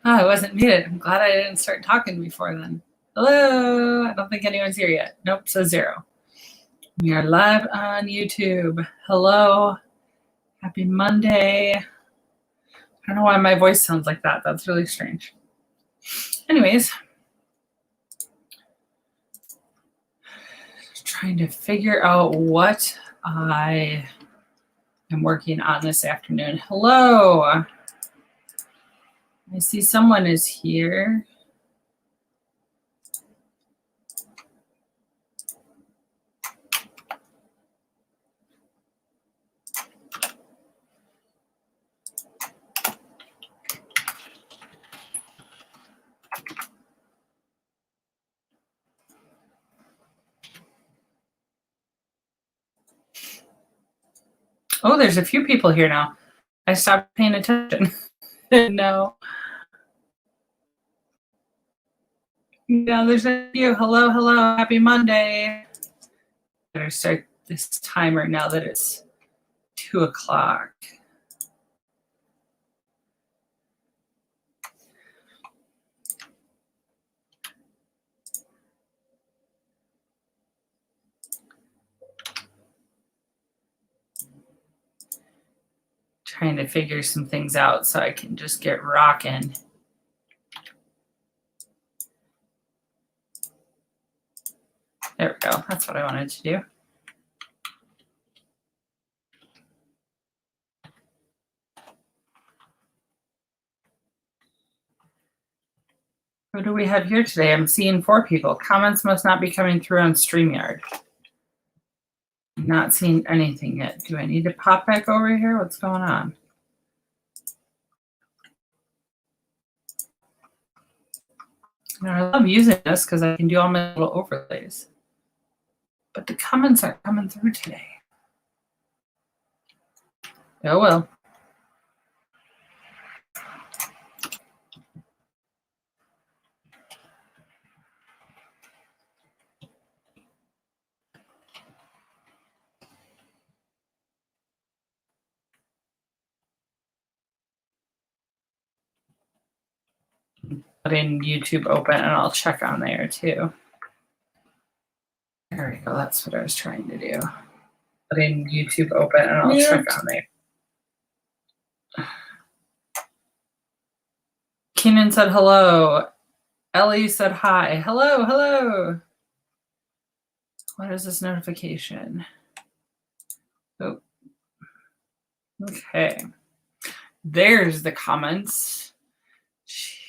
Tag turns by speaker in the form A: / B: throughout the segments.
A: Oh, I wasn't muted. I'm glad I didn't start talking before then. Hello. I don't think anyone's here yet. Nope, says 0. We are live on YouTube. Hello. Happy Monday. I don't know why my voice sounds like that. That's really strange. Anyways, trying to figure out what I am working on this afternoon. Hello. I see someone is here. Oh, there's a few people here now. I stopped paying attention. No. Yeah, there's a few. Hello, hello. Happy Monday. Better start this timer now that it's 2 o'clock. Trying to figure some things out so I can just get rocking. There we go. That's what I wanted to do. What do we have here today? I'm seeing 4 people. Comments must not be coming through on StreamYard. I'm not seeing anything yet. Do I need to pop back over here? What's going on? I love using this because I can do all my little overlays. But the comments aren't coming through today. Oh well. Putting YouTube open and I'll check on there too. There we go. That's what I was trying to do. Putting YouTube open and I'll check on there. Keenan said hello. Ellie said hi. Hello, hello. What is this notification? Oh. Okay. There's the comments. Jeez.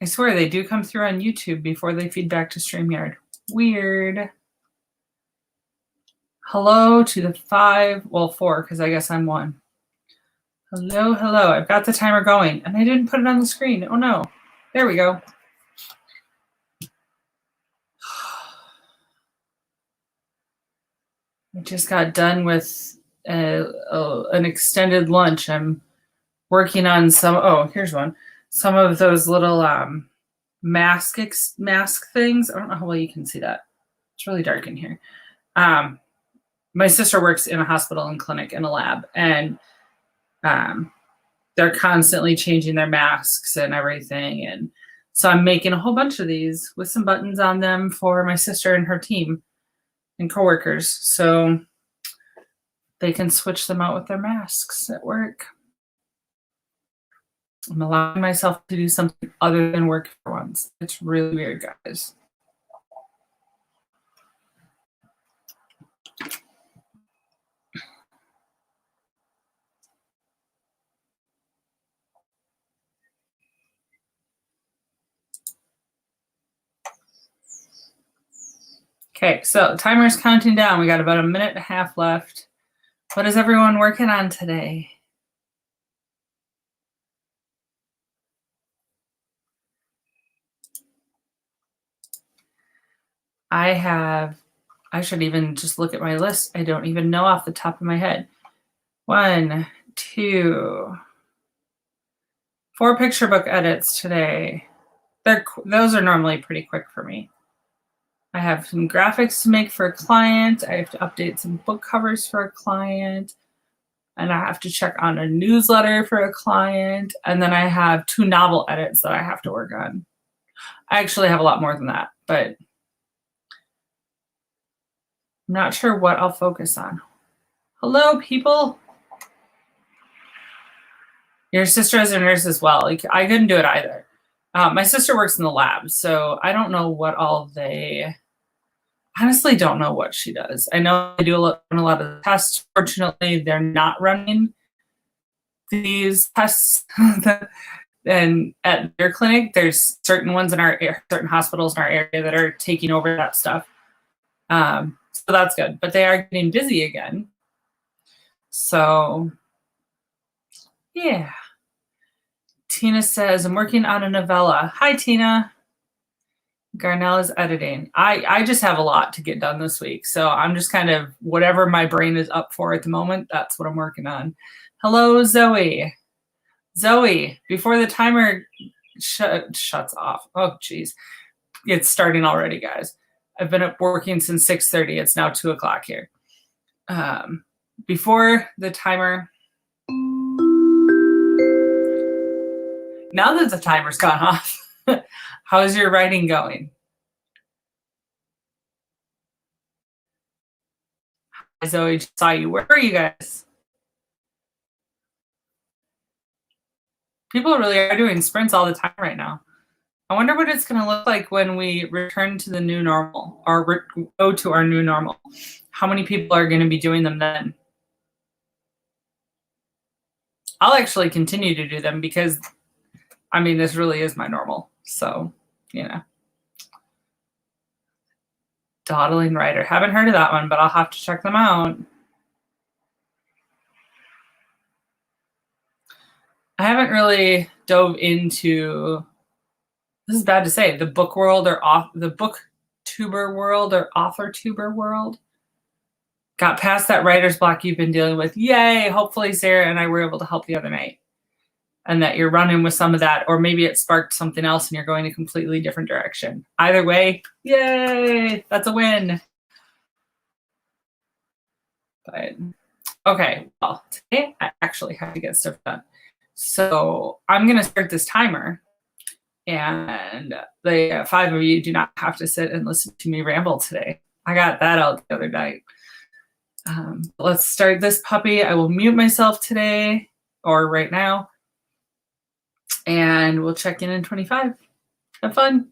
A: I swear they do come through on YouTube before they feed back to StreamYard. Weird. Hello to the 5, well, 4, because I guess I'm 1. Hello, hello. I've got the timer going, and I didn't put it on the screen. Oh, no. There we go. I just got done with an extended lunch. I'm working on some, oh, here's one. Some of those little mask things. I don't know how well you can see that. It's really dark in here. My sister works in a hospital and clinic in a lab, and they're constantly changing their masks and everything. And so I'm making a whole bunch of these with some buttons on them for my sister and her team and coworkers, so they can switch them out with their masks at work. I'm allowing myself to do something other than work for once. It's really weird, guys. Okay, so timer's counting down. We got about a minute and a half left. What is everyone working on today? I should even just look at my list. I don't even know off the top of my head. 1, 2, 4 picture book edits today. Those are normally pretty quick for me. I have some graphics to make for a client. I have to update some book covers for a client. and I have to check on a newsletter for a client, and then I have 2 novel edits that I have to work on. I actually have a lot more than that, but I'm not sure what I'll focus on. Hello, people. Your sister is a nurse as well. Like, I couldn't do it either. My sister works in the lab, so I don't know what all they... Honestly don't know what she does. I know they do a lot of tests. Fortunately, they're not running these tests. And at their clinic, there's certain hospitals in our area that are taking over that stuff. So that's good. But they are getting busy again. So, yeah. Tina says, I'm working on a novella. Hi, Tina. Garnell is editing. I just have a lot to get done this week. So I'm just kind of whatever my brain is up for at the moment, that's what I'm working on. Hello, Zoe. Zoe, before the timer shuts off. Oh, geez. It's starting already, guys. I've been up working since 6:30. It's now 2 o'clock here. Before the timer. Now that the timer's gone off, how's your writing going? Zoe, just saw you. Where are you guys? People really are doing sprints all the time right now. I wonder what it's going to look like when we return to the new normal or go to our new normal. How many people are going to be doing them then? I'll actually continue to do them because, I mean, this really is my normal. So, you know. Dawdling Writer. Haven't heard of that one, but I'll have to check them out. I haven't really dove into, this is bad to say, the book world or the booktuber world or author tuber world. Got past that writer's block you've been dealing with. Yay! Hopefully Sarah and I were able to help the other night. And that you're running with some of that, or maybe it sparked something else and you're going a completely different direction. Either way, yay! That's a win. But okay, well, today I actually have to get stuff done. So I'm going to start this timer. And the 5 of you do not have to sit and listen to me ramble today. I got that out the other night. Let's start this puppy. I will mute myself today or right now. And we'll check in 25. Have fun.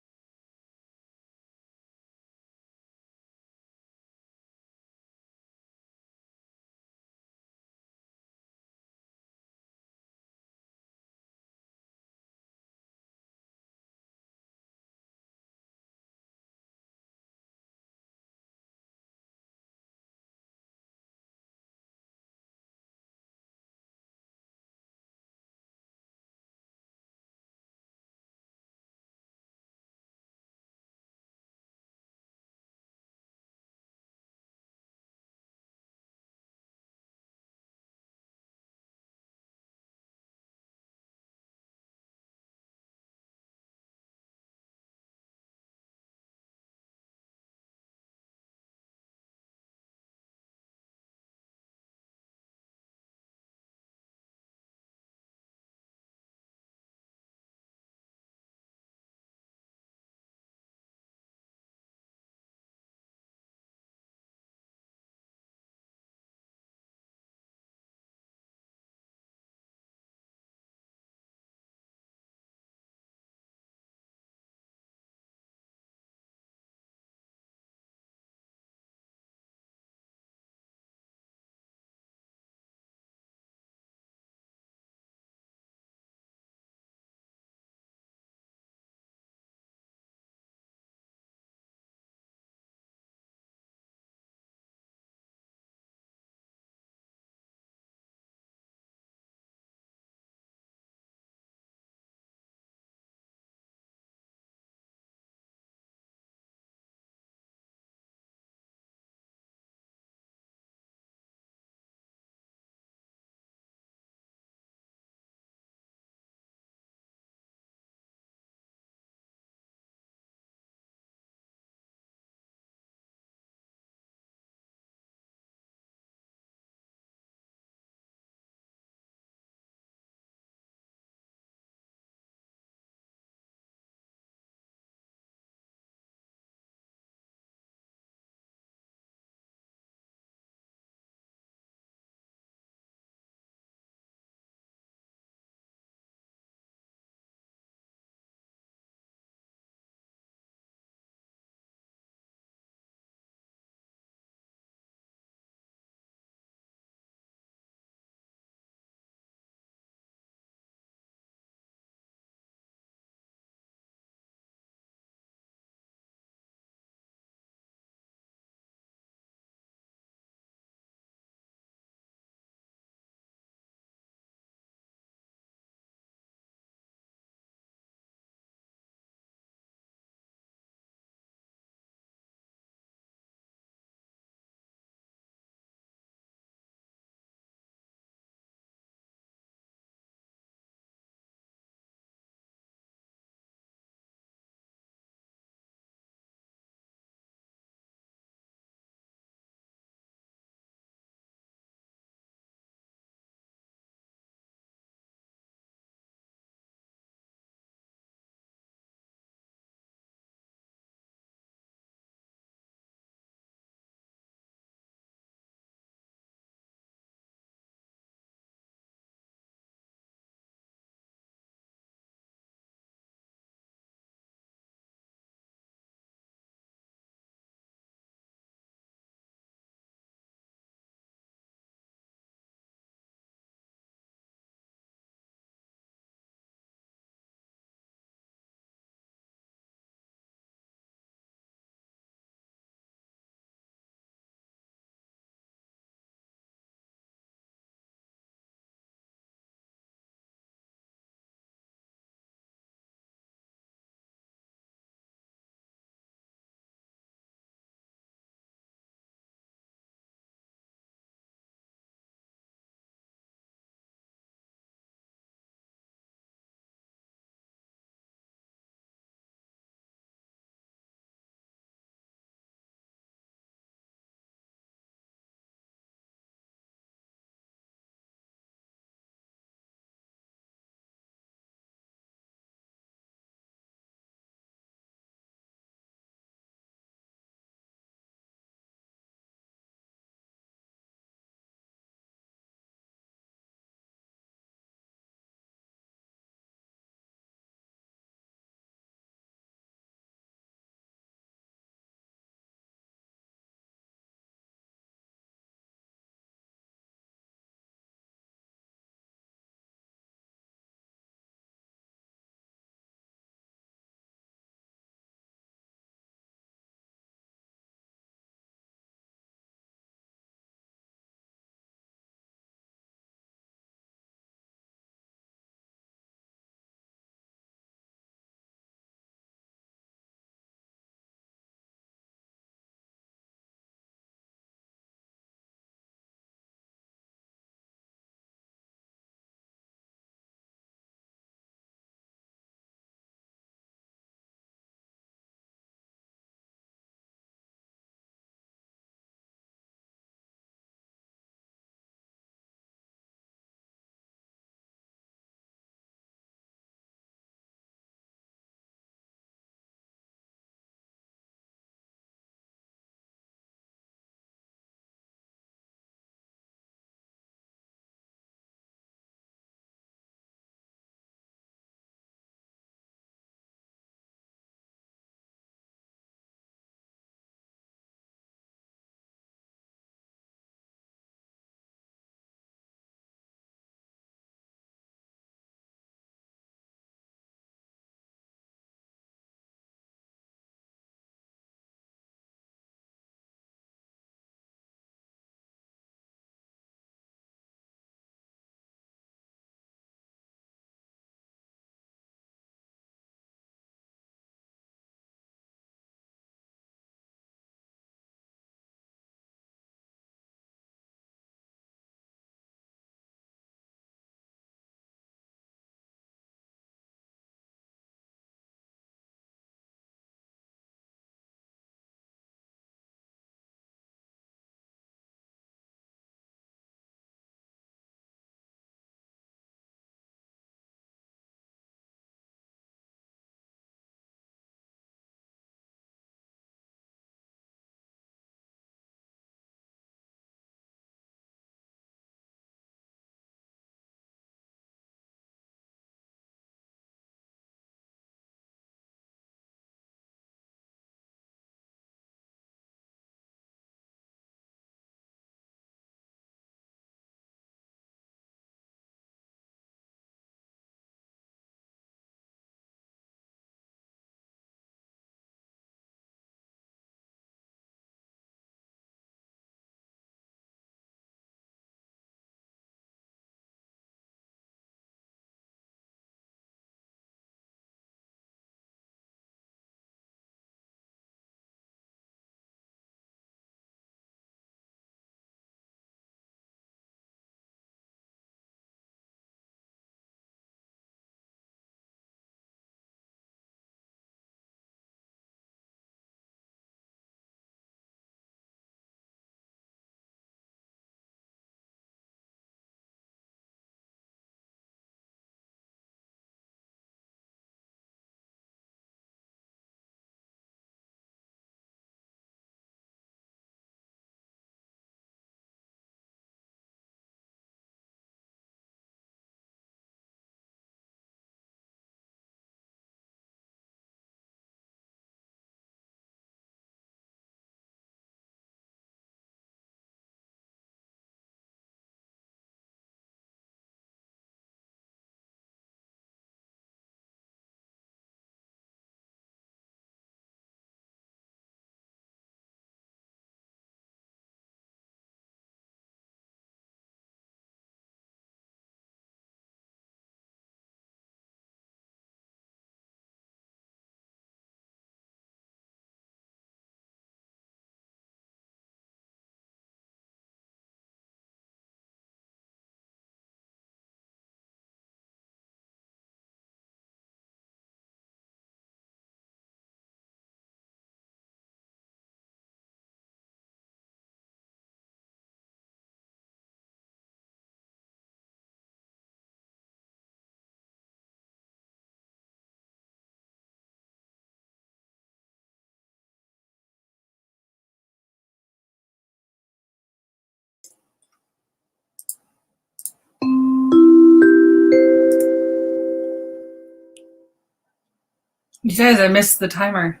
A: You guys, I missed the timer,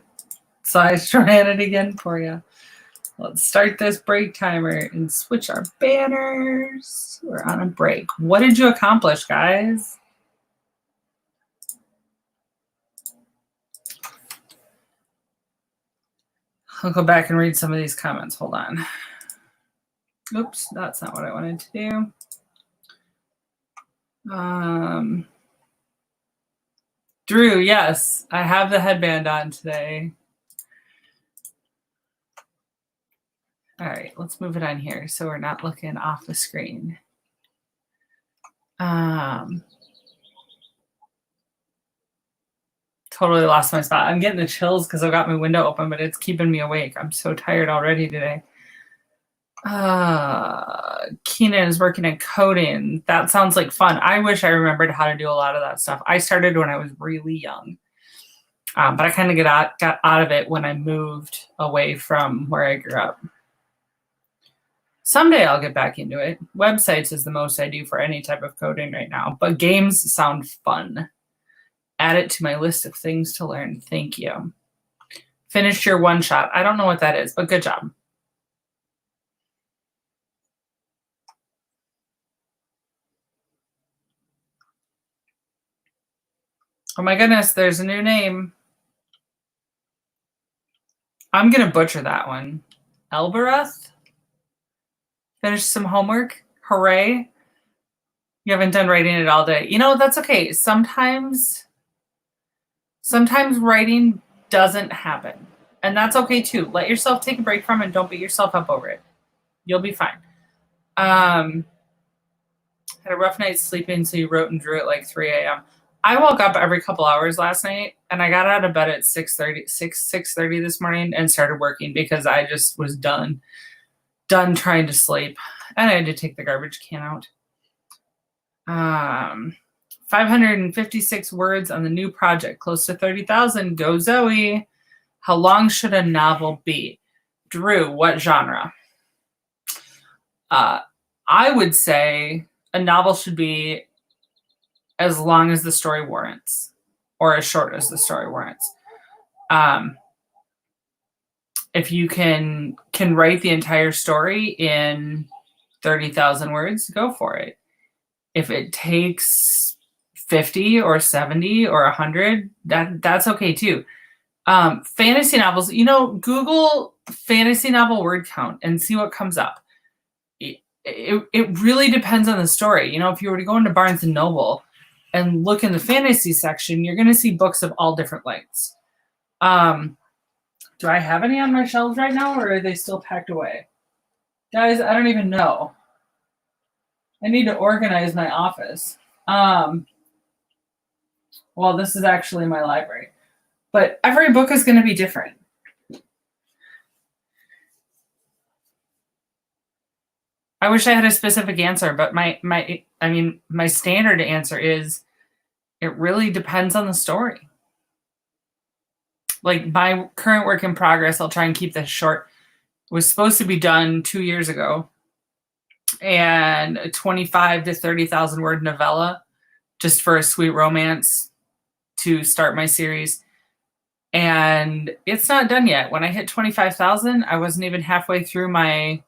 A: so I ran it again for you. Let's start this break timer and switch our banners. We're on a break. What did you accomplish, guys? I'll go back and read some of these comments. Hold on. Oops, that's not what I wanted to do. Drew, yes, I have the headband on today. All right, let's move it on here so we're not looking off the screen. Totally lost my spot. I'm getting the chills because I've got my window open, but it's keeping me awake. I'm so tired already today. Keenan is working at coding. That sounds like fun. I wish I remembered how to do a lot of that stuff. I started when I was really young, but I kind of got out of it when I moved away from where I grew up. Someday I'll get back into it. Websites is the most I do for any type of coding right now, but games sound fun. Add it to my list of things to learn. Thank you. Finished your one shot. I don't know what that is, but good job. Oh my goodness, there's a new name. I'm going to butcher that one. Elbereth? Finished some homework? Hooray. You haven't done writing it all day. You know, that's okay. Sometimes writing doesn't happen. And that's okay too. Let yourself take a break from it. Don't beat yourself up over it. You'll be fine. Had a rough night sleeping, so you wrote and drew at like 3 a.m. I woke up every couple hours last night, and I got out of bed at 6:30 this morning and started working because I just was done trying to sleep, and I had to take the garbage can out. 556 words on the new project, close to 30,000. Go Zoe. How long should a novel be? Drew, what genre? I would say a novel should be as long as the story warrants, or as short as the story warrants. If you can write the entire story in 30,000 words, go for it. If it takes 50 or 70 or 100, that's okay too. Fantasy novels, Google fantasy novel word count and see what comes up. It really depends on the story. If you were to go into Barnes and Noble and look in the fantasy section, you're going to see books of all different lengths. Do I have any on my shelves right now, or are they still packed away? Guys, I don't even know. I need to organize my office. Well, this is actually my library. But every book is going to be different. I wish I had a specific answer, but my standard answer is it really depends on the story. Like my current work in progress, I'll try and keep this short, was supposed to be done 2 years ago, and a 25 to 30,000 word novella just for a sweet romance to start my series. And it's not done yet. When I hit 25,000, I wasn't even halfway through my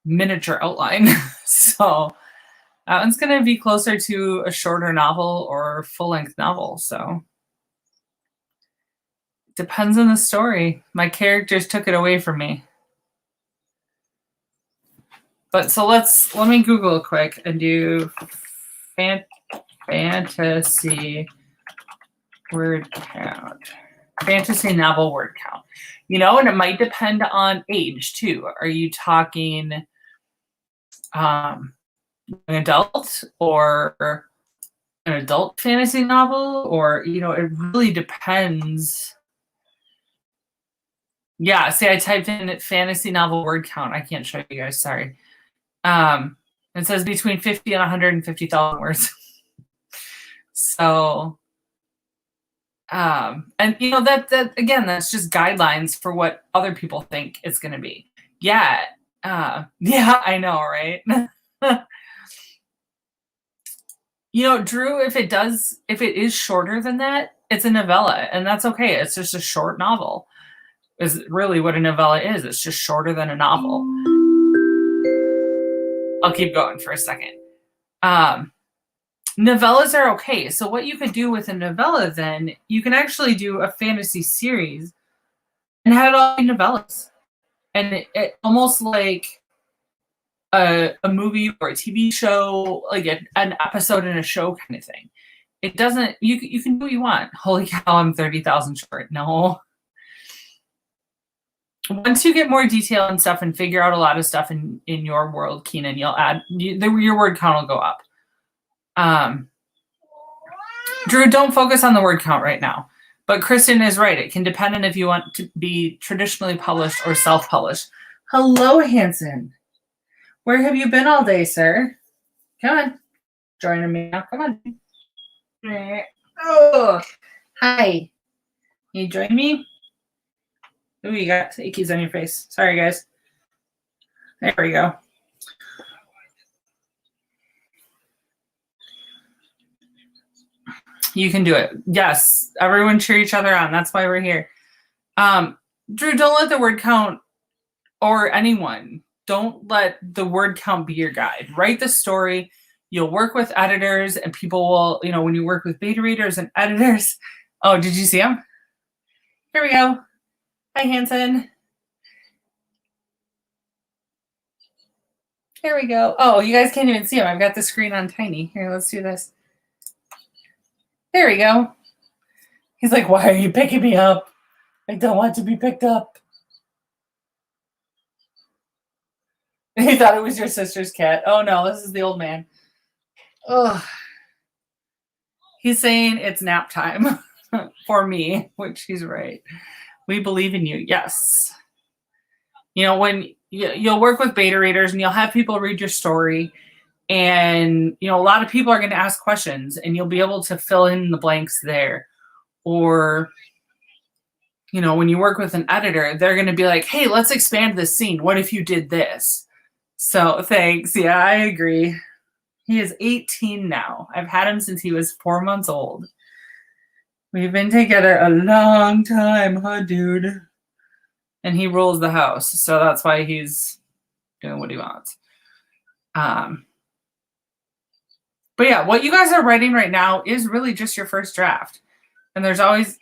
A: miniature outline. So that one's going to be closer to a shorter novel or full-length novel. So depends on the story. My characters took it away from me. But so let me Google quick and do fantasy word count. Fantasy novel word count. And it might depend on age too. Are you talking an adult or an adult fantasy novel? Or, it really depends. Yeah, see, I typed in fantasy novel word count. I can't show you guys, sorry. It says between 50 and 150,000 words. So, and that again, that's just guidelines for what other people think it's going to be. Yeah. Yeah, I know, right? Drew, if it is shorter than that, It's a novella, and that's okay. It's just a short novel, is really what a novella is. It's just shorter than a novel. I'll keep going for a second. Novellas are okay. So what you could do with a novella, then, you can actually do a fantasy series and have it all be novellas. And it almost like a movie or a TV show, like an episode in a show kind of thing. It doesn't, you can do what you want. Holy cow, I'm 30,000 short. No. Once you get more detail and stuff and figure out a lot of stuff in your world, Keenan, you'll add, your word count will go up. Drew, don't focus on the word count right now. But Kristen is right. It can depend on if you want to be traditionally published or self-published. Hello, Hanson. Where have you been all day, sir? Come on. Joining me now. Come on. Oh, hi. Can you join me? Ooh, you got ickies on your face. Sorry, guys. There we go. You can do it. Yes, everyone cheer each other on. That's why we're here. Drew, don't let the word count, or anyone, don't let the word count be your guide. Write the story. You'll work with editors, and people will, when you work with beta readers and editors. Oh, did you see him? Here we go. Hi, Hanson. Here we go. Oh, you guys can't even see him. I've got the screen on tiny. Here, let's do this. There we go. He's like, why are you picking me up? I don't want to be picked up. He thought it was your sister's cat. Oh, no, this is the old man. Oh, he's saying it's nap time for me, which he's right. We believe in you. Yes. When you'll work with beta readers and you'll have people read your story, and a lot of people are going to ask questions, and you'll be able to fill in the blanks there. Or when you work with an editor, they're going to be like, hey, let's expand this scene. What if you did this? So thanks. Yeah, I agree. He is 18 now. I've had him since he was 4 months old. We've been together a long time, huh, dude? And he rules the house, so that's why he's doing what he wants. But yeah, what you guys are writing right now is really just your first draft. And there's always,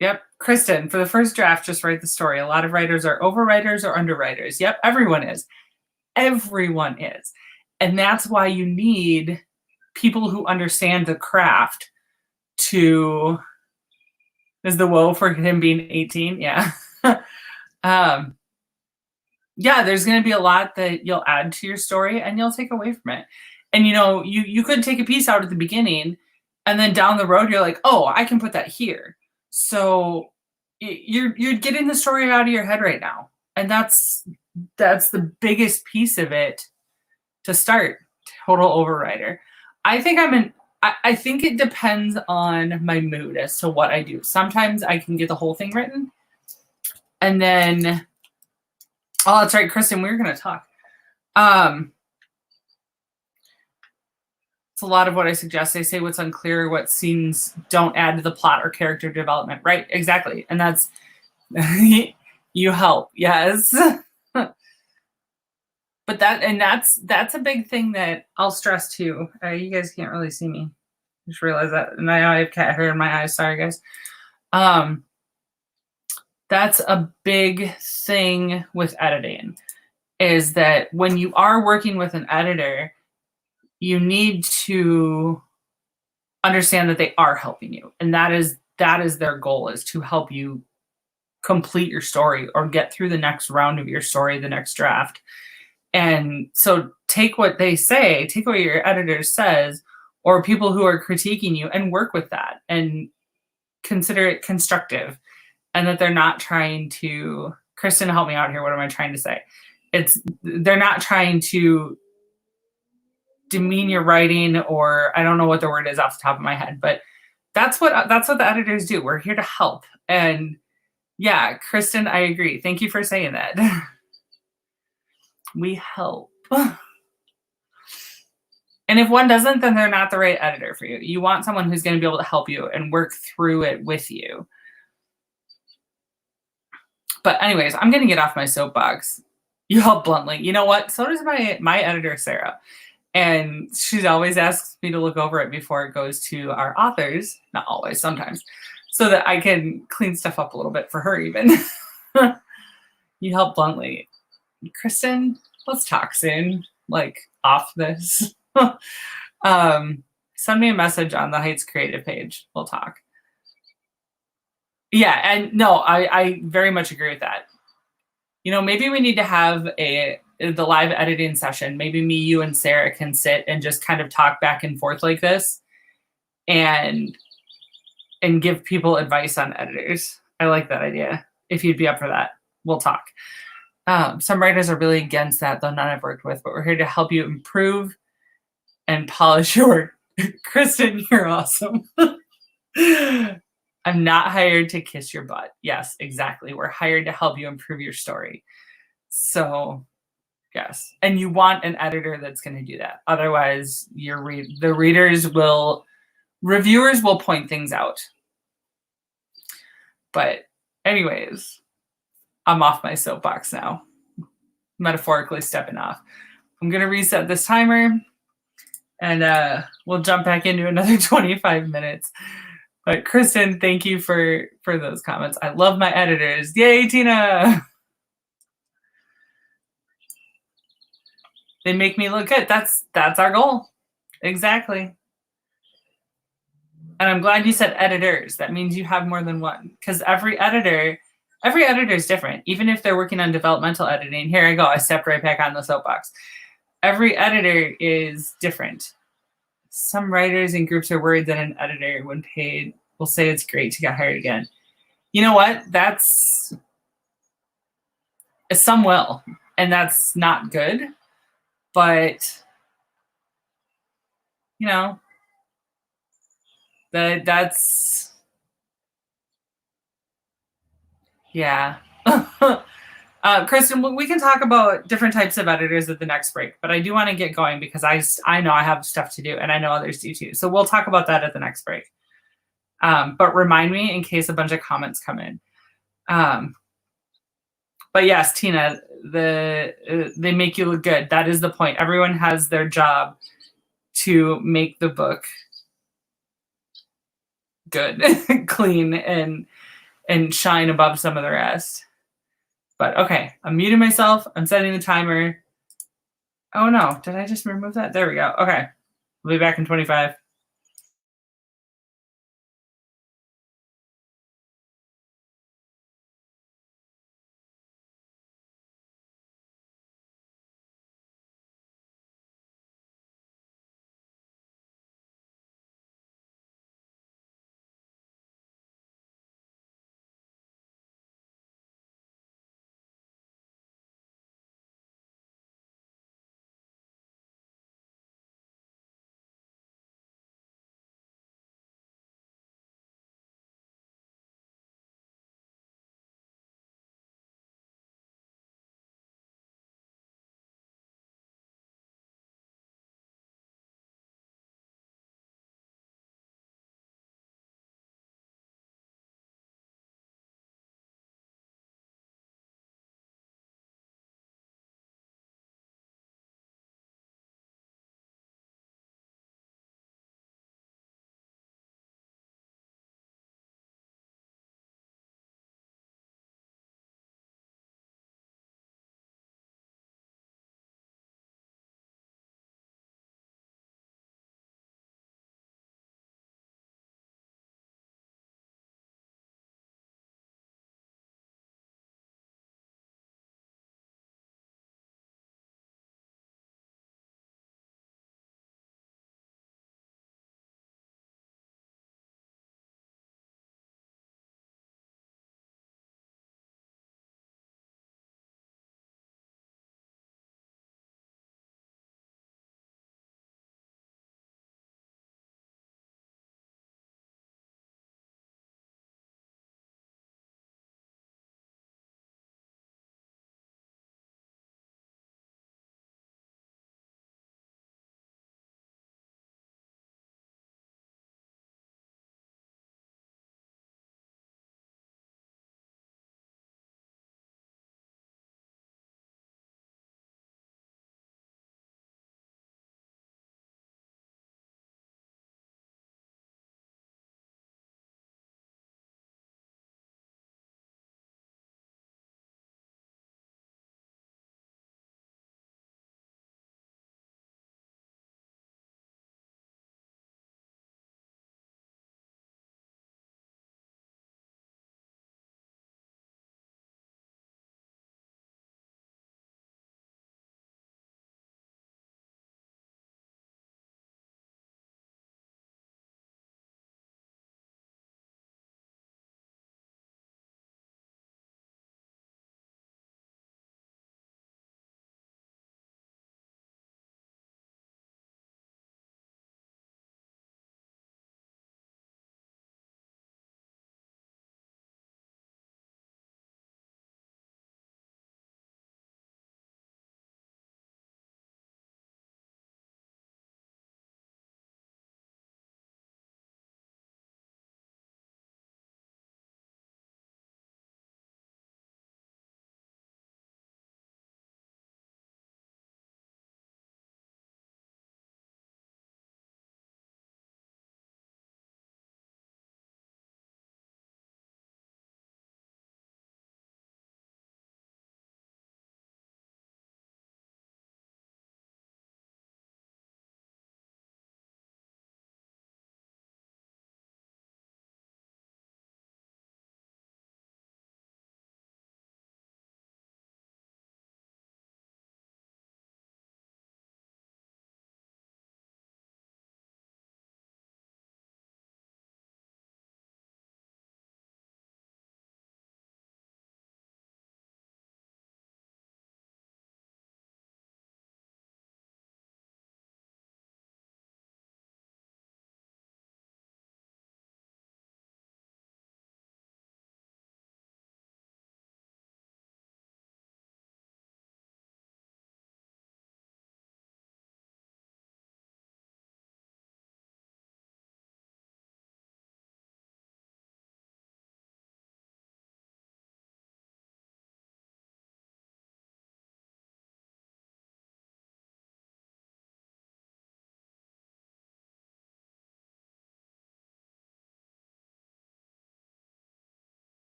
A: yep, Kristen, for the first draft, just write the story. A lot of writers are overwriters or underwriters. Yep, everyone is. Everyone is. And that's why you need people who understand the craft to, is the woe for him being 18? Yeah. Yeah, there's going to be a lot that you'll add to your story and you'll take away from it. And, you could take a piece out at the beginning, and then down the road, you're like, oh, I can put that here. So you're getting the story out of your head right now. And that's the biggest piece of it to start. Total overwriter. I think it depends on my mood as to what I do. Sometimes I can get the whole thing written. And then, oh, that's right, Kristen, we were going to talk. It's a lot of what I suggest. I say what's unclear, what scenes don't add to the plot or character development. Right, exactly. And that's, you help, yes. But that's a big thing that I'll stress too. You guys can't really see me. Just realize that. And I have cat hair in my eyes. Sorry, guys. That's a big thing with editing, is that when you are working with an editor, you need to understand that they are helping you. And that is their goal, is to help you complete your story or get through the next round of your story, the next draft. And so take what they say, take what your editor says, or people who are critiquing you, and work with that and consider it constructive. And that they're not trying to, Kristen, help me out here. What am I trying to say? They're not trying to demean your writing, or I don't know what the word is off the top of my head, but that's what the editors do. We're here to help. And yeah, Kristen, I agree. Thank you for saying that. We help. And And if one doesn't, then they're not the right editor for you. You want someone who's going to be able to help you and work through it with you. But anyways, I'm going to get off my soapbox. You help bluntly. You know what? So does my editor, Sarah. And she always asks me to look over it before it goes to our authors. Not always, sometimes. So that I can clean stuff up a little bit for her even. You help bluntly. Kristen, let's talk soon. Like off this. Send me a message on the Heits Creative page. We'll talk. Yeah, and no, I very much agree with that. You know, maybe we need to have the live editing session. Maybe me, you, and Sarah can sit and just kind of talk back and forth like this and give people advice on editors. I like that idea. If you'd be up for that, we'll talk. Some writers are really against that, though none I've worked with, but we're here to help you improve and polish your work. Kristen, you're awesome. I'm not hired to kiss your butt. Yes, exactly. We're hired to help you improve your story. So, yes. And you want an editor that's going to do that. Otherwise, the reviewers will point things out. But anyways, I'm off my soapbox now. Metaphorically stepping off. I'm going to reset this timer and we'll jump back into another 25 minutes. But Kristen, thank you for those comments. I love my editors. Yay, Tina! They make me look good. That's our goal. Exactly. And I'm glad you said editors. That means you have more than one. Because every editor is different. Even if they're working on developmental editing. Here I go. I stepped right back on the soapbox. Every editor is different. Some writers and groups are worried that an editor, when paid, will say it's great to get hired again. You know what? Some will, and that's not good. But you know, that's yeah. Kristen, we can talk about different types of editors at the next break, but I do want to get going because I know I have stuff to do, and I know others do too. So we'll talk about that at the next break. But remind me in case a bunch of comments come in. But yes, Tina, they make you look good. That is the point. Everyone has their job to make the book good, clean, and shine above some of the rest. But okay, I'm muting myself. I'm setting the timer. Oh no, did I just remove that? There we go. Okay, we'll be back in 25.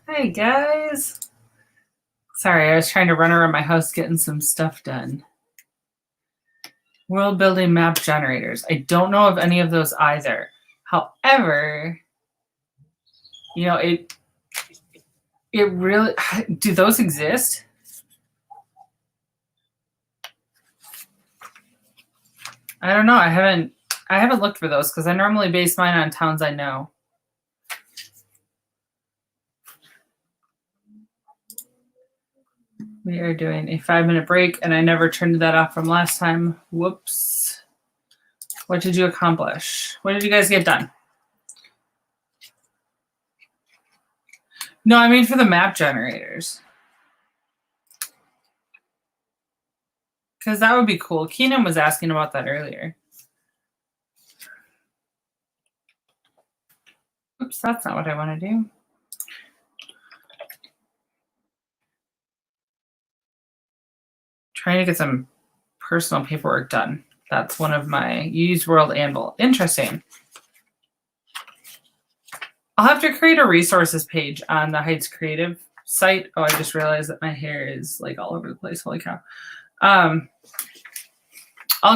A: Hey guys. Sorry, I was trying to run around my house getting some stuff done. World building map generators. I don't know of any of those either. However, you know, it really, do those exist? I don't know. I haven't looked for those because I normally base mine on towns I know. We are doing a 5-minute break, and I never turned that off from last time. Whoops. What did you accomplish? What did you guys get done? No, I mean for the map generators. Because that would be cool. Keenan was asking about that earlier. Oops, that's not what I want to do. Trying to get some personal paperwork done. That's one of my use World Anvil. Interesting. I'll have to create a resources page on the Heits Creative site. Oh, I just realized that my hair is like all over the place. Holy cow. I'll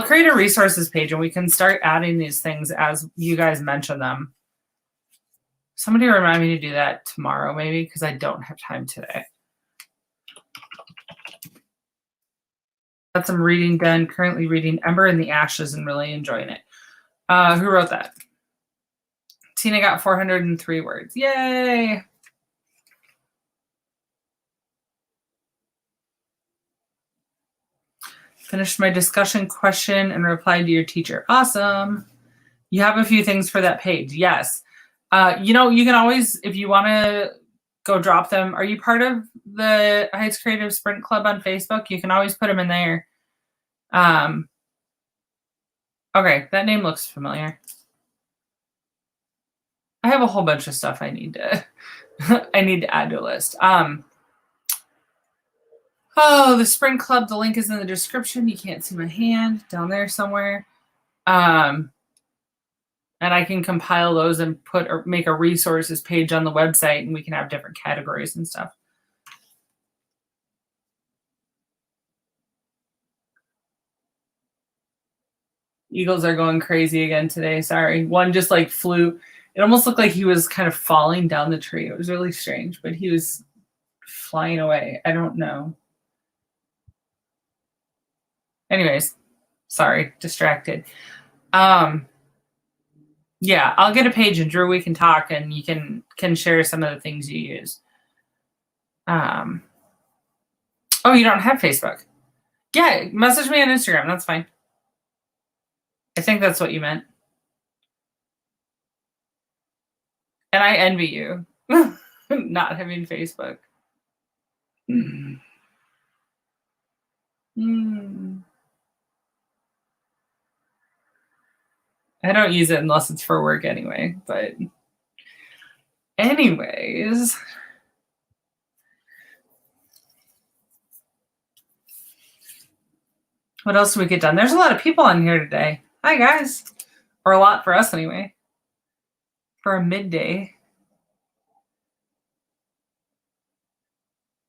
A: create a resources page and we can start adding these things as you guys mention them. Somebody remind me to do that tomorrow, maybe, because I don't have time today. Got some reading done. Currently reading Ember in the Ashes and really enjoying it. Who wrote that? Tina got 403 words. Yay! Finished my discussion question and replied to your teacher. Awesome. You have a few things for that page. Yes. You know, you can always, if you want to go drop them. Are you part of the Heits Creative Sprint Club on Facebook? You can always put them in there. Okay, that name looks familiar. I have a whole bunch of stuff I need to I need to add to a list. Oh, the Sprint Club, the link is in the description. You can't see my hand down there somewhere. And I can compile those and put or make a resources page on the website, and we can have different categories and stuff. Eagles are going crazy again today. Sorry. One just like flew. It almost looked like he was kind of falling down the tree. It was really strange, but he was flying away. I don't know. Anyways, sorry, distracted. Yeah, I'll get a page and Drew, we can talk and you can share some of the things you use. Oh, you don't have Facebook? Yeah, message me on Instagram. That's fine. I think that's what you meant. And I envy you not having Facebook. I don't use it unless it's for work anyway, but anyways. What else do we get done? There's a lot of people on here today. Hi, guys. Or a lot for us anyway. For a midday.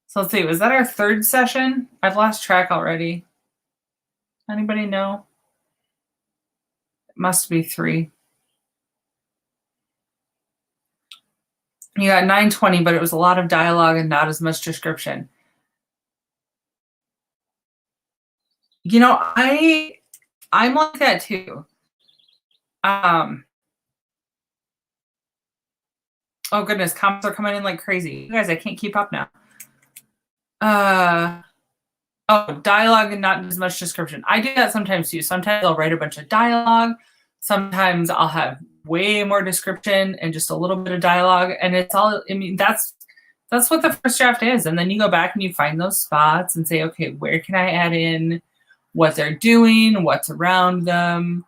A: So let's see. Was that our third session? I've lost track already. Anybody know? It must be 3. You got 920, but it was a lot of dialogue and not as much description. You know, I'm like that too. Oh goodness, comments are coming in like crazy. You guys, I can't keep up now. Oh, dialogue and not as much description. I do that sometimes too. Sometimes I'll write a bunch of dialogue. Sometimes I'll have way more description and just a little bit of dialogue. And it's all, I mean, that's what the first draft is. And then you go back and you find those spots and say, okay, where can I add in what they're doing, what's around them,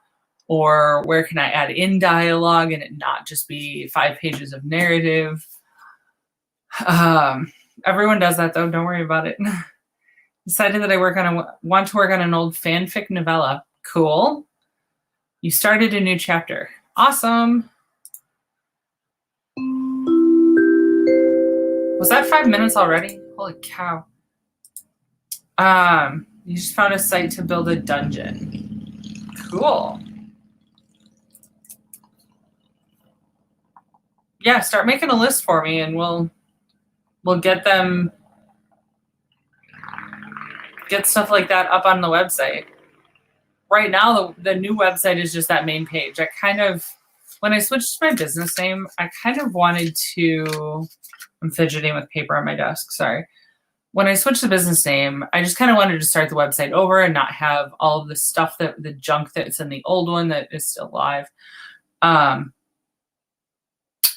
A: or where can I add in dialogue and it not just be 5 pages of narrative. Everyone does that though. Don't worry about it. Decided that I want to work on an old fanfic novella. Cool. You started a new chapter. Awesome. Was that 5 minutes already? Holy cow. You just found a site to build a dungeon. Cool. Yeah, start making a list for me and we'll get stuff like that up on the website. Right now, the new website is just that main page. I kind of, when I switched to my business name, I kind of wanted to, I'm fidgeting with paper on my desk, sorry. When I switched the business name, I just kind of wanted to start the website over and not have all of the stuff the junk that's in the old one that is still live.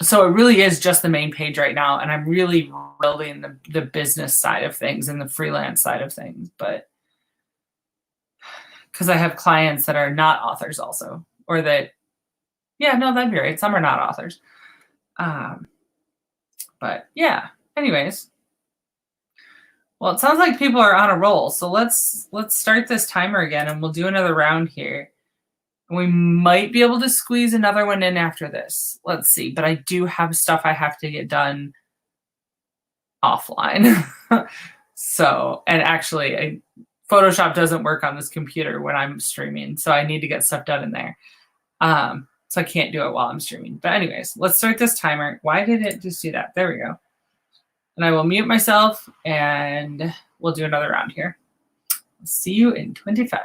A: So it really is just the main page right now. And I'm really building the business side of things and the freelance side of things. But because I have clients that are not authors also, or that, yeah, no, that'd be right. Some are not authors. But yeah, anyways. Well, it sounds like people are on a roll. So let's start this timer again and we'll do another round here. We might be able to squeeze another one in after this. Let's see. But I do have stuff I have to get done offline. So, and actually, Photoshop doesn't work on this computer when I'm streaming. So I need to get stuff done in there. So I can't do it while I'm streaming. But anyways, let's start this timer. Why did it just do that? There we go. And I will mute myself and we'll do another round here. See you in 25.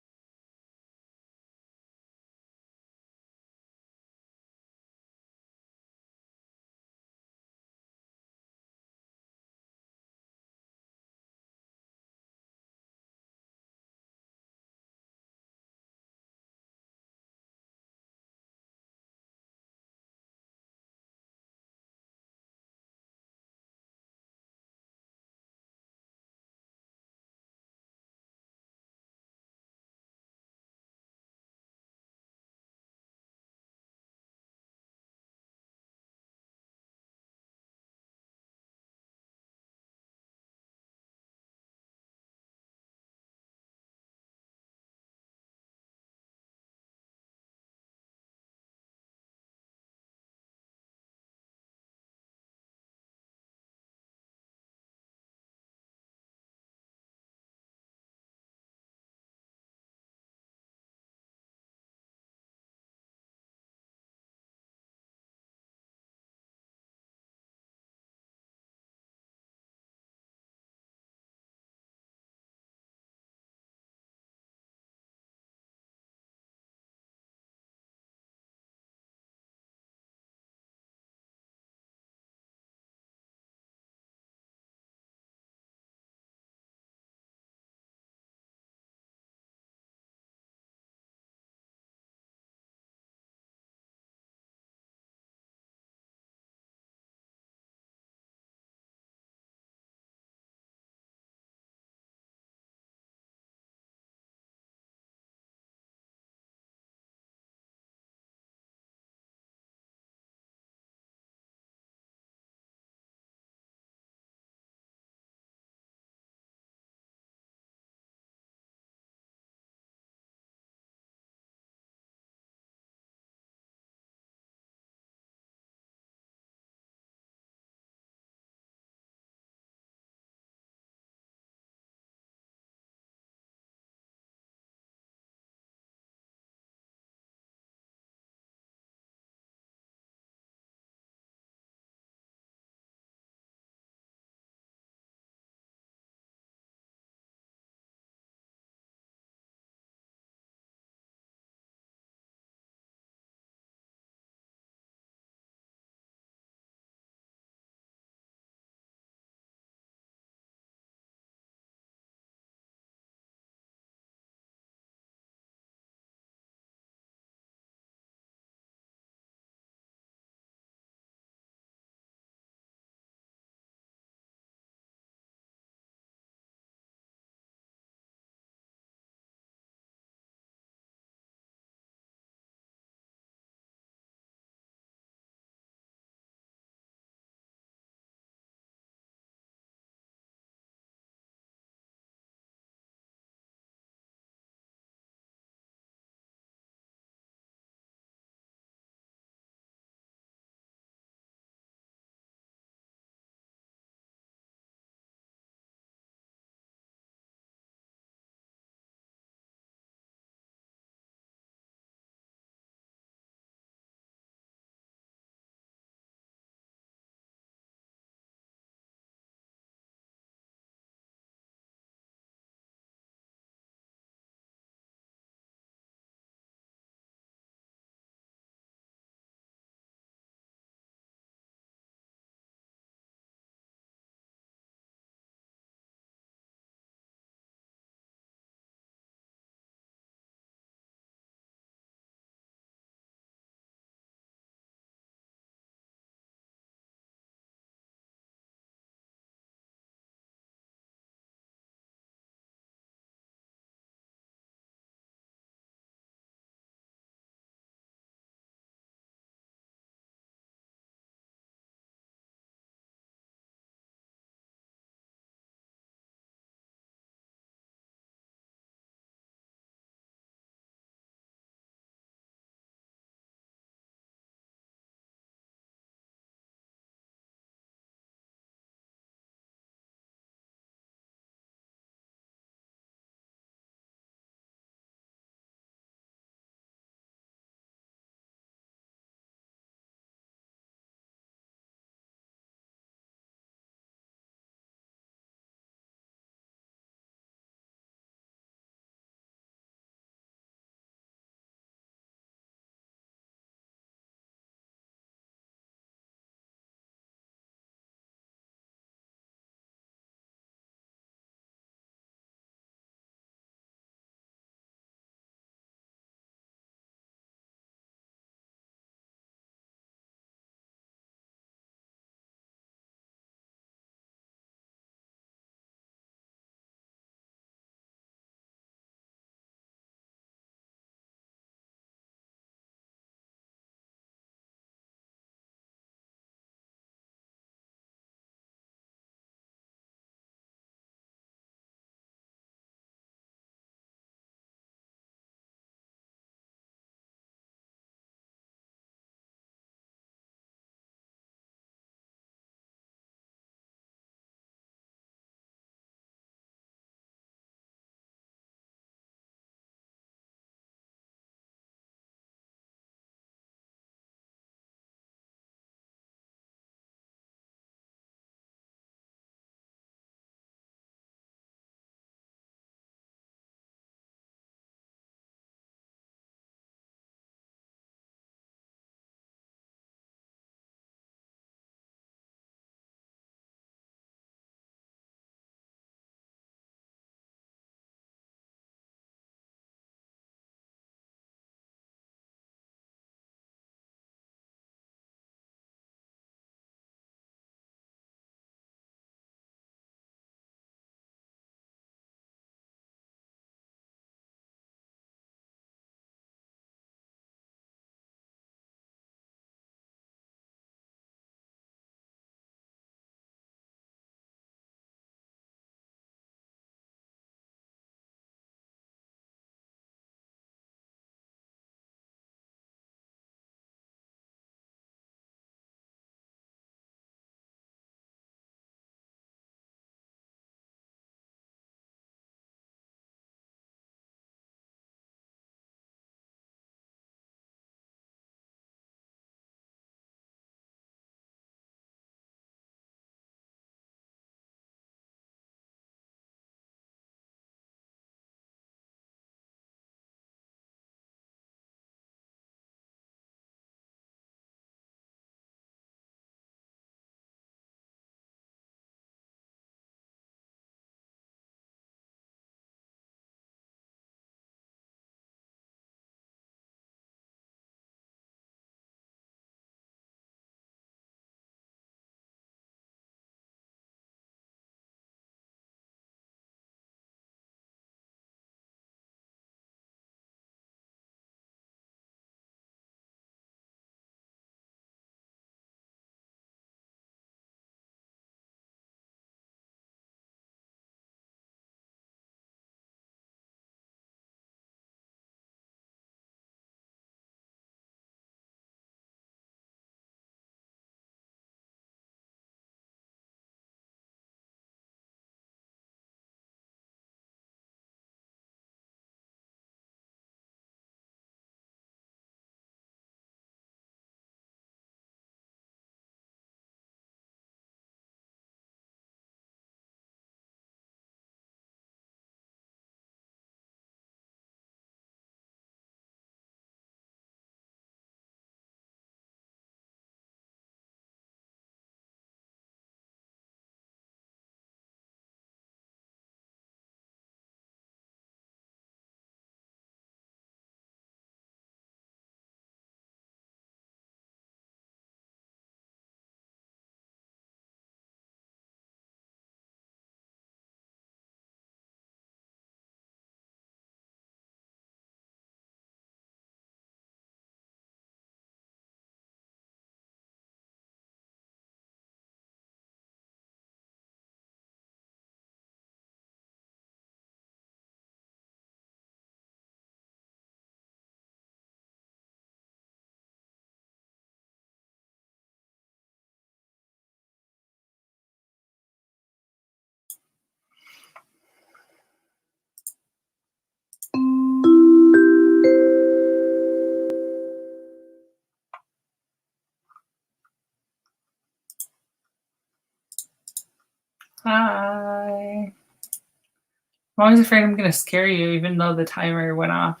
A: I'm always afraid I'm going to scare you, even though the timer went off.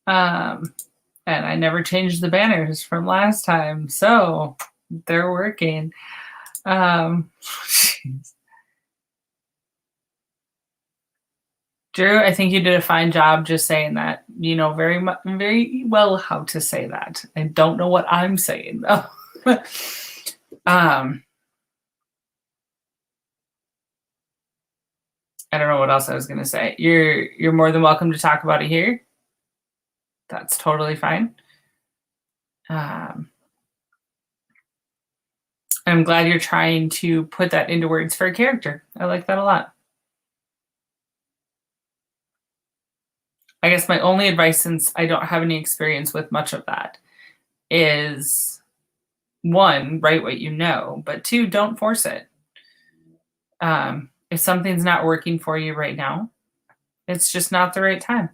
A: And I never changed the banners from last time, so they're working. Drew, I think you did a fine job just saying that. You know very well how to say that. I don't know what I'm saying though. I don't know what else I was going to say. You're more than welcome to talk about it here. That's totally fine. I'm glad you're trying to put that into words for a character. I like that a lot. I guess my only advice, since I don't have any experience with much of that, is 1, write what you know, but 2, don't force it. If something's not working for you right now, it's just not the right time.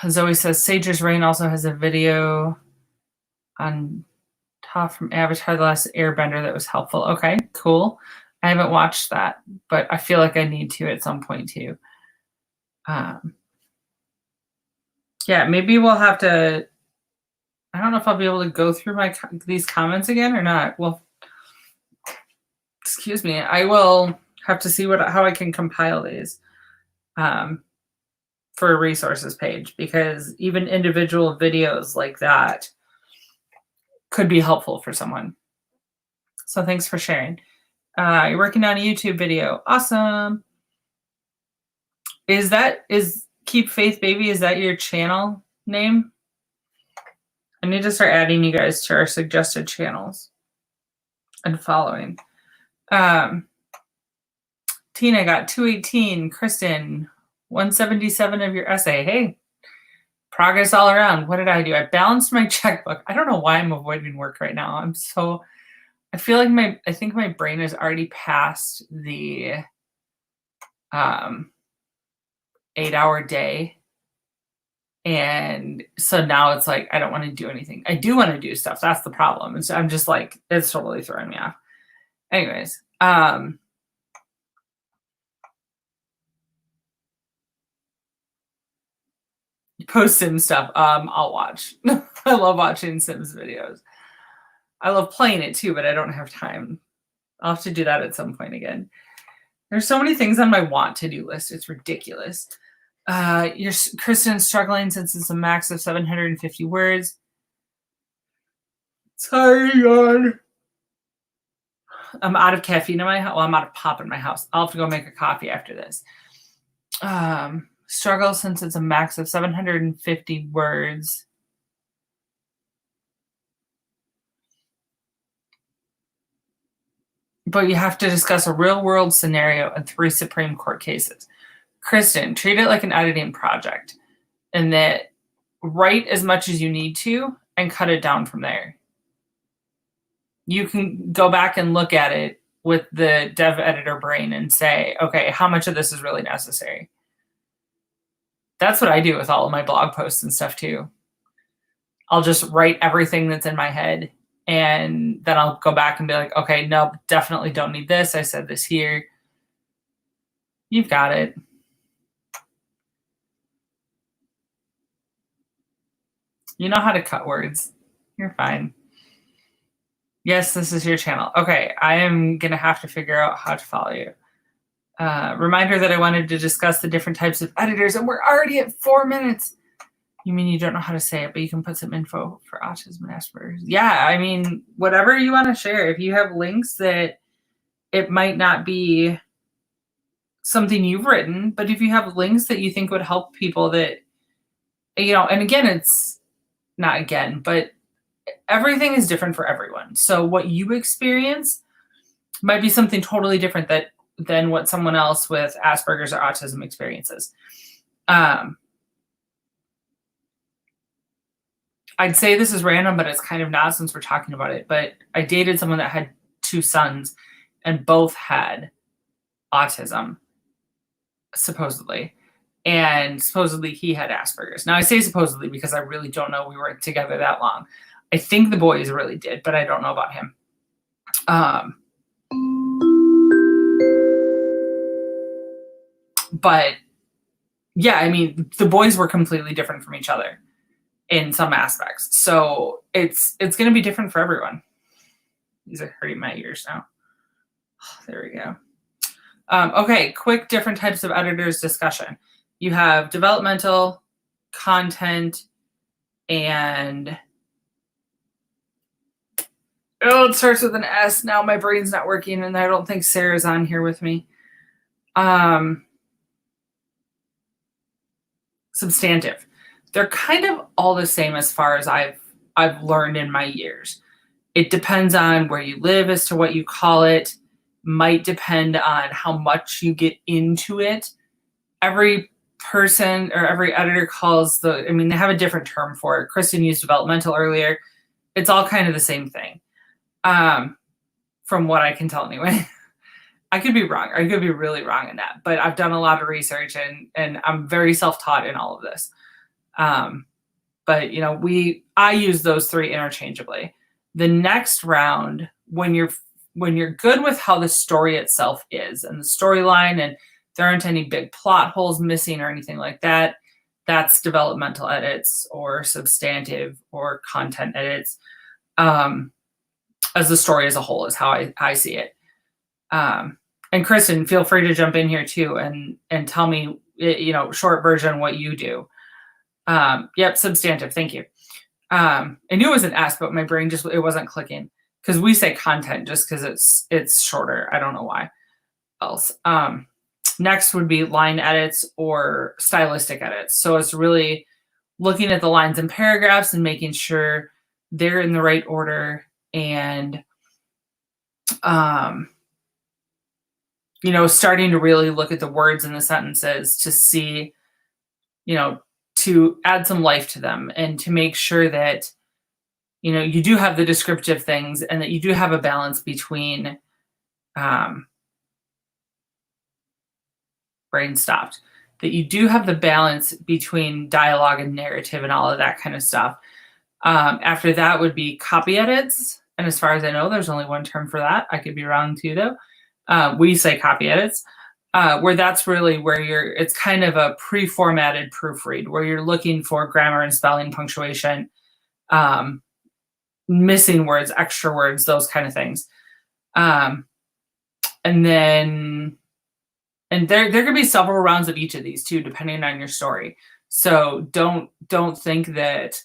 A: Zoe says, Sage's Rain also has a video on top from Avatar: The Last Airbender that was helpful. Okay, cool. I haven't watched that, but I feel like I need to at some point too. Yeah, maybe we'll have to, I don't know if I'll be able to go through these comments again or not. Well, excuse me. I will have to see how I can compile these for a resources page, because even individual videos like that could be helpful for someone. So thanks for sharing. You're working on a YouTube video. Awesome. Is Keep Faith Baby, is that your channel name? I need to start adding you guys to our suggested channels and following. Tina got 218. Kristen, 177 of your essay. Hey, progress all around. What did I do? I balanced my checkbook. I don't know why I'm avoiding work right now. I feel like I think my brain is already past the 8-hour day. And so now it's like, I don't want to do anything. I do want to do stuff. That's the problem. And so I'm just like, it's totally throwing me off. Anyways, post Sims stuff. I'll watch. I love watching Sims videos. I love playing it too, but I don't have time. I'll have to do that at some point again. There's so many things on my want to do list. It's ridiculous. Kristen's struggling since it's a max of 750 words. Sorry, God. I'm out of caffeine in my house. Well, I'm out of pop in my house. I'll have to go make a coffee after this. Struggle since it's a max of 750 words. But you have to discuss a real-world scenario and 3 Supreme Court cases. Kristen, treat it like an editing project, and that write as much as you need to and cut it down from there. You can go back and look at it with the dev editor brain and say, okay, how much of this is really necessary? That's what I do with all of my blog posts and stuff too. I'll just write everything that's in my head, and then I'll go back and be like, okay, no, definitely don't need this. I said this here. You've got it. You know how to cut words. You're fine. Yes, this is your channel. Okay, I am going to have to figure out how to follow you. Reminder that I wanted to discuss the different types of editors, and we're already at 4 minutes. You mean you don't know how to say it, but you can put some info for autism and Asperger's? Yeah, I mean, whatever you want to share. If you have links that it might not be something you've written, but if you have links that you think would help people that, you know, and again, it's not again, but everything is different for everyone. So what you experience might be something totally different than what someone else with Asperger's or autism experiences. I'd say this is random, but it's kind of not since we're talking about it. But I dated someone that had 2 sons, and both had autism, supposedly. And supposedly he had Asperger's. Now, I say supposedly because I really don't know. We weren't together that long. I think the boys really did, but I don't know about him. But yeah, I mean, the boys were completely different from each other in some aspects. So it's going to be different for everyone. These are hurting my ears now. Oh, there we go. Okay, quick different types of editors discussion. You have developmental, content, and it starts with an S. Now my brain's not working, and I don't think Sarah's on here with me. Substantive. They're kind of all the same as far as I've learned in my years. It depends on where you live as to what you call it. Might depend on how much you get into it. Every person or every editor calls they have a different term for it. Kristen used developmental earlier. It's all kind of the same thing. From what I can tell anyway. I could be wrong. I could be really wrong in that, but I've done a lot of research and I'm very self-taught in all of this. But I use those three interchangeably. The next round, when you're good with how the story itself is and the storyline, and there aren't any big plot holes missing or anything like that, that's developmental edits or substantive or content edits. As the story as a whole is how I see it. And Kristen, feel free to jump in here too and tell me, short version what you do. Yep, substantive. Thank you. I knew it was an S, but my brain it wasn't clicking because we say content just because it's shorter. I don't know why else. Next would be line edits or stylistic edits. So it's really looking at the lines and paragraphs and making sure they're in the right order and starting to really look at the words in the sentences to see, to add some life to them and to make sure that, you do have the descriptive things and that you do have a balance between, brain stopped, that you do have the balance between dialogue and narrative and all of that kind of stuff. After that would be copy edits. And as far as I know, there's only one term for that. I could be wrong too, though. We say copy edits, where that's really where it's kind of a pre-formatted proofread, where you're looking for grammar and spelling, punctuation, missing words, extra words, those kind of things. And there could be several rounds of each of these too, depending on your story. So don't think that,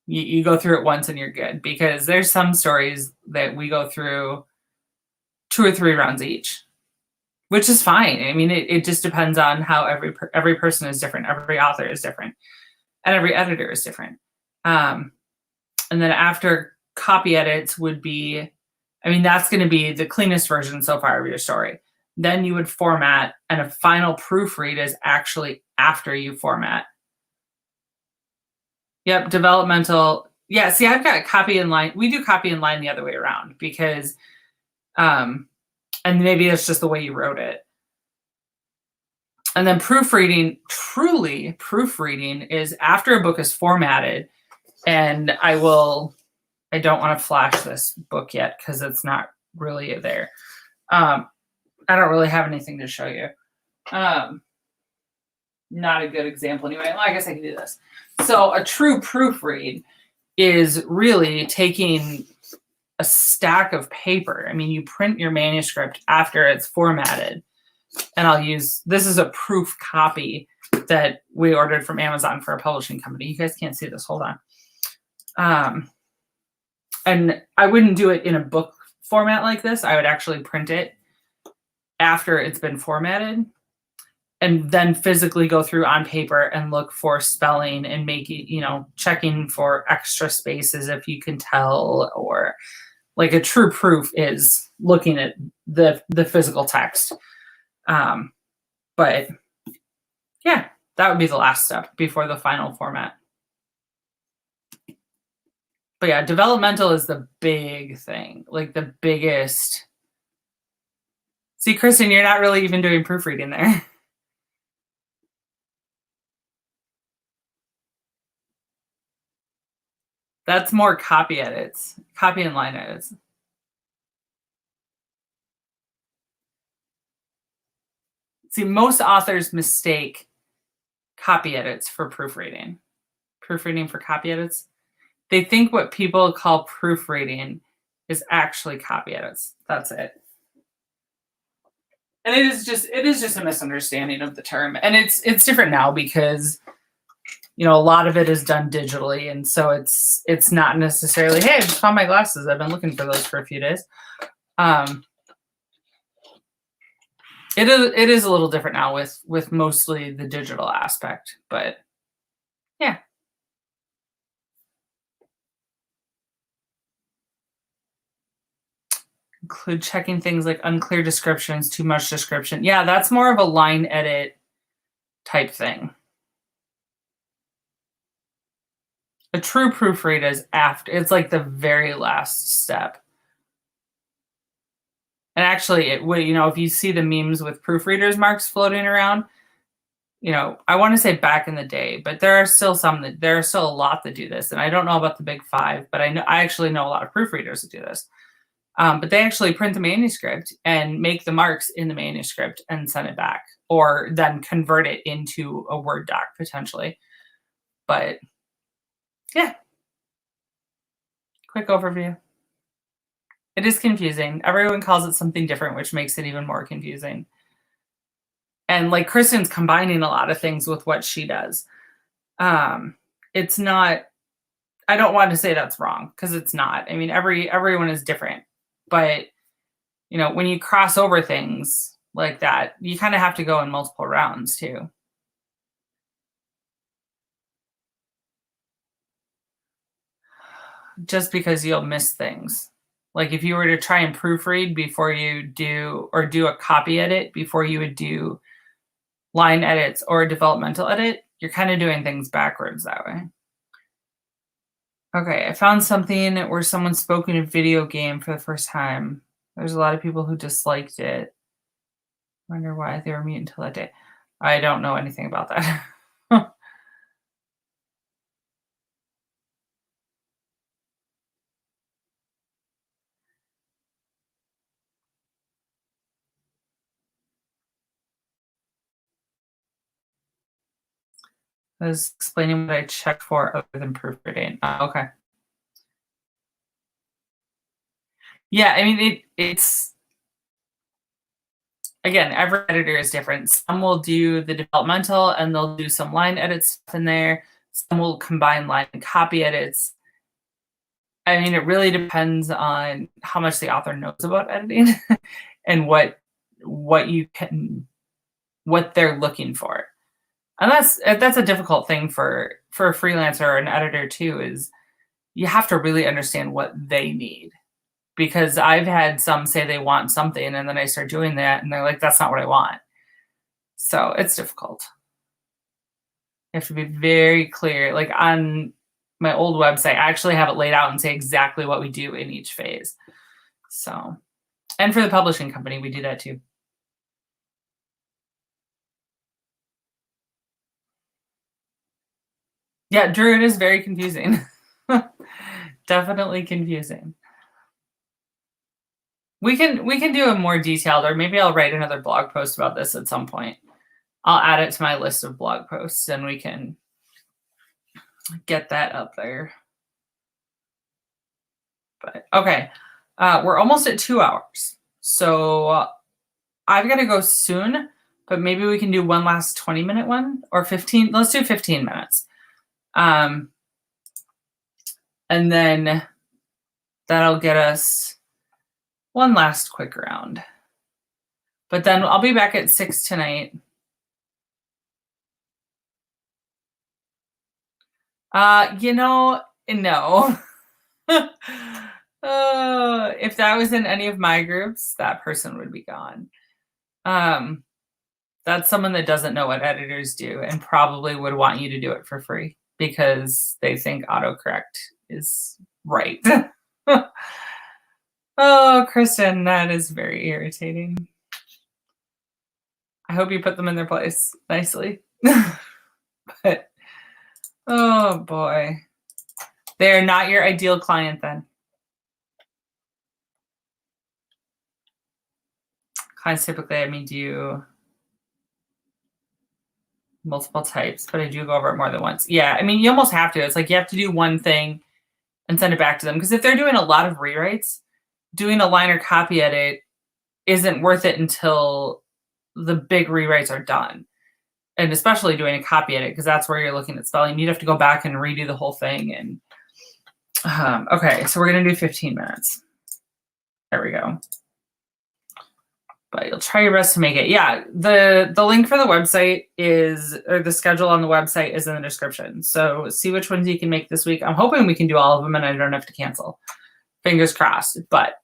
A: you go through it once and you're good, because there's some stories that we go through 2 or 3 rounds each, which is fine. I mean, it just depends on how every person is different. Every author is different and every editor is different. And then after copy edits would be, that's going to be the cleanest version so far of your story. Then you would format, and a final proofread is actually after you format. Yep, developmental. Yeah, see, I've got copy and line. We do copy and line the other way around because, and maybe it's just the way you wrote it. And then proofreading, truly proofreading, is after a book is formatted, and I don't want to flash this book yet because it's not really there. I don't really have anything to show you. Not a good example anyway. Well, I guess I can do this. So a true proofread is really taking a stack of paper. You print your manuscript after it's formatted. And this is a proof copy that we ordered from Amazon for a publishing company. You guys can't see this. Hold on. And I wouldn't do it in a book format like this. I would actually print it after it's been formatted and then physically go through on paper and look for spelling and checking for extra spaces if you can tell, or like a true proof is looking at the physical text. But yeah, that would be the last step before the final format. But yeah, developmental is the big thing, like the biggest. See, Kristen, you're not really even doing proofreading there. That's more copy edits, copy and line edits. See, most authors mistake copy edits for proofreading. Proofreading for copy edits. They think what people call proofreading is actually copy edits. That's it. And it is just a misunderstanding of the term. And it's different now because a lot of it is done digitally, and so it's not necessarily, hey, I just found my glasses. I've been looking for those for a few days. It is a little different now with mostly the digital aspect, but yeah. Include checking things like unclear descriptions, too much description. Yeah, that's more of a line edit type thing. A true proofread is after. It's like the very last step. And actually, if you see the memes with proofreaders marks floating around, I want to say back in the day, but there are still a lot that do this. And I don't know about the big five, but I actually know a lot of proofreaders that do this. But they actually print the manuscript and make the marks in the manuscript and send it back, or then convert it into a Word doc potentially. But yeah, quick overview. It is confusing. Everyone calls it something different, which makes it even more confusing. And like Kristen's combining a lot of things with what she does. It's not, I don't want to say that's wrong, because it's not. I mean, everyone is different. But, when you cross over things like that, you kind of have to go in multiple rounds too. Just because you'll miss things. Like if you were to try and proofread before you do a copy edit before you would do line edits or a developmental edit, you're kind of doing things backwards that way. Okay, I found something where someone spoke in a video game for the first time. There's a lot of people who disliked it. Wonder why they were mute until that day. I don't know anything about that. I was explaining what I checked for other than proofreading. Okay. Yeah, I mean, it's again, every editor is different. Some will do the developmental and they'll do some line edits stuff in there. Some will combine line and copy edits. I mean, it really depends on how much the author knows about editing and what they're looking for. And that's a difficult thing for a freelancer or an editor too, is you have to really understand what they need. Because I've had some say they want something, and then I start doing that, and they're like, that's not what I want. So it's difficult. You have to be very clear. Like on my old website, I actually have it laid out and say exactly what we do in each phase. So, and for the publishing company, we do that too. Yeah, Drew, it is very confusing. Definitely confusing. We can do a more detailed, or maybe I'll write another blog post about this at some point. I'll add it to my list of blog posts and we can get that up there. But okay, we're almost at 2 hours. So I've got to go soon, but maybe we can do one last 20-minute one, or 15. Let's do 15 minutes. And then that'll get us one last quick round. But then I'll be back at 6 tonight. No. If that was in any of my groups, that person would be gone. That's someone that doesn't know what editors do and probably would want you to do it for free because they think autocorrect is right. Oh, Kristen, that is very irritating. I hope you put them in their place nicely. But, oh boy. They're not your ideal client then. Clients typically, do multiple types, but I do go over it more than once. Yeah, I mean, you almost have to. It's like you have to do one thing and send it back to them. Because if they're doing a lot of rewrites, doing a line or copy edit isn't worth it until the big rewrites are done. And especially doing a copy edit, because that's where you're looking at spelling. You'd have to go back and redo the whole thing. And okay, so we're going to do 15 minutes. There we go. But you'll try your best to make it. Yeah, the link for the website is, or the schedule on the website is in the description. So see which ones you can make this week. I'm hoping we can do all of them and I don't have to cancel. Fingers crossed. But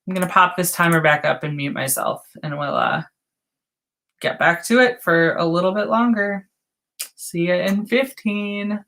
A: I'm going to pop this timer back up and mute myself, and we'll get back to it for a little bit longer. See you in 15.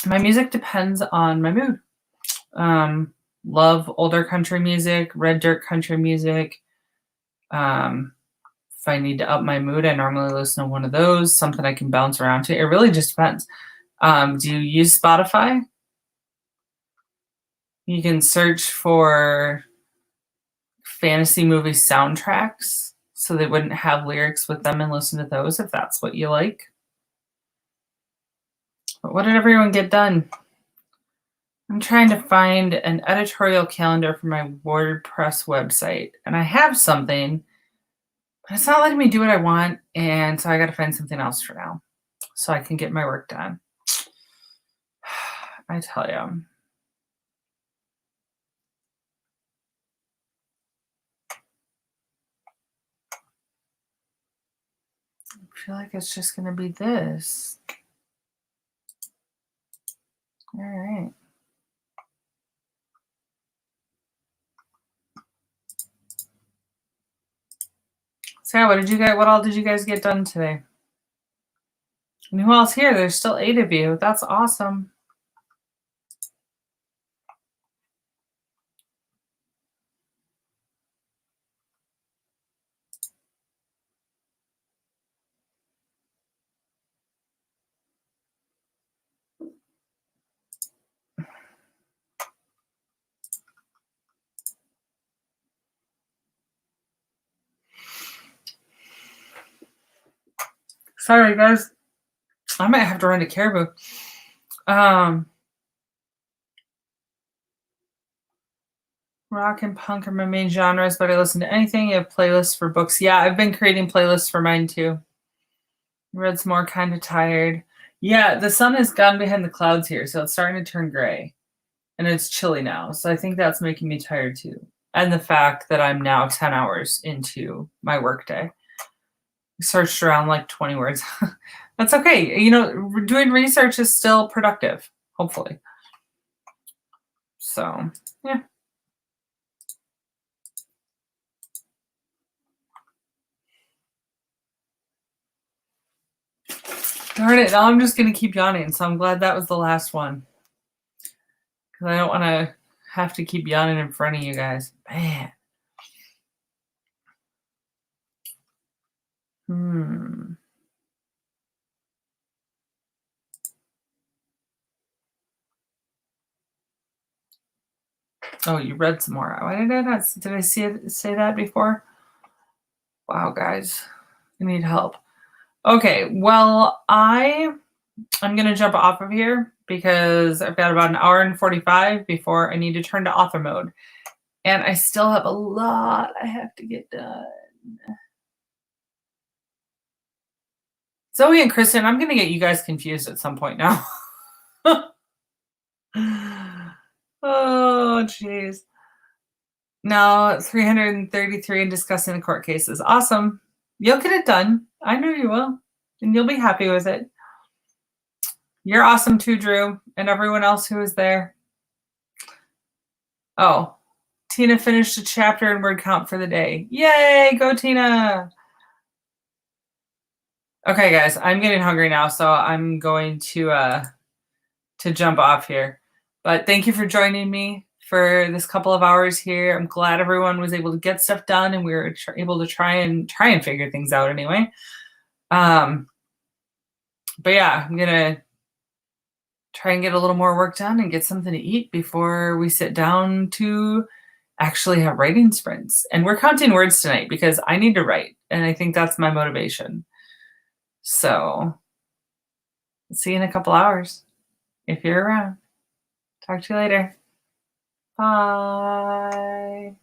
A: My music depends on my mood. Love older country music, red dirt country music. If I need to up my mood, I normally listen to one of those, something I can bounce around to. It really just depends. Do you use Spotify? You can search for fantasy movie soundtracks so they wouldn't have lyrics with them and listen to those if that's what you like. But what did everyone get done? I'm trying to find an editorial calendar for my WordPress website, and I have something, but it's not letting me do what I want, and so I got to find something else for now so I can get my work done. I tell you. I feel like it's just going to be this. All right. So yeah, what all did you guys get done today? And who else here? There's still 8 of you. That's awesome. Sorry, guys. I might have to run to Caribou. Rock and punk are my main genres, but I listen to anything. You have playlists for books. Yeah, I've been creating playlists for mine too. Red's more kind of tired. Yeah, the sun has gone behind the clouds here, so it's starting to turn gray. And it's chilly now, so I think that's making me tired too. And the fact that I'm now 10 hours into my workday. I searched around like 20 words. That's okay. You know, doing research is still productive, hopefully. So, yeah. Darn it, now I'm just going to keep yawning, so I'm glad that was the last one. Because I don't want to have to keep yawning in front of you guys. Man. Oh, you read some more. Why did I not? Did I say that before? Wow, guys. I need help. Okay, well, I'm going to jump off of here because I've got about an hour and 45 before I need to turn to author mode. And I still have a lot I have to get done. Zoe and Kristen, I'm going to get you guys confused at some point now. Oh, jeez. No, 333 and discussing the court cases. Awesome. You'll get it done. I know you will. And you'll be happy with it. You're awesome too, Drew, and everyone else who was there. Oh, Tina finished a chapter and word count for the day. Yay, go Tina. Okay, guys, I'm getting hungry now, so I'm going to jump off here. But thank you for joining me for this couple of hours here. I'm glad everyone was able to get stuff done and we were able to try and figure things out anyway. But yeah, I'm gonna try and get a little more work done and get something to eat before we sit down to actually have writing sprints. And we're counting words tonight because I need to write, and I think that's my motivation. So see you in a couple hours if you're around. Talk to you later. Bye.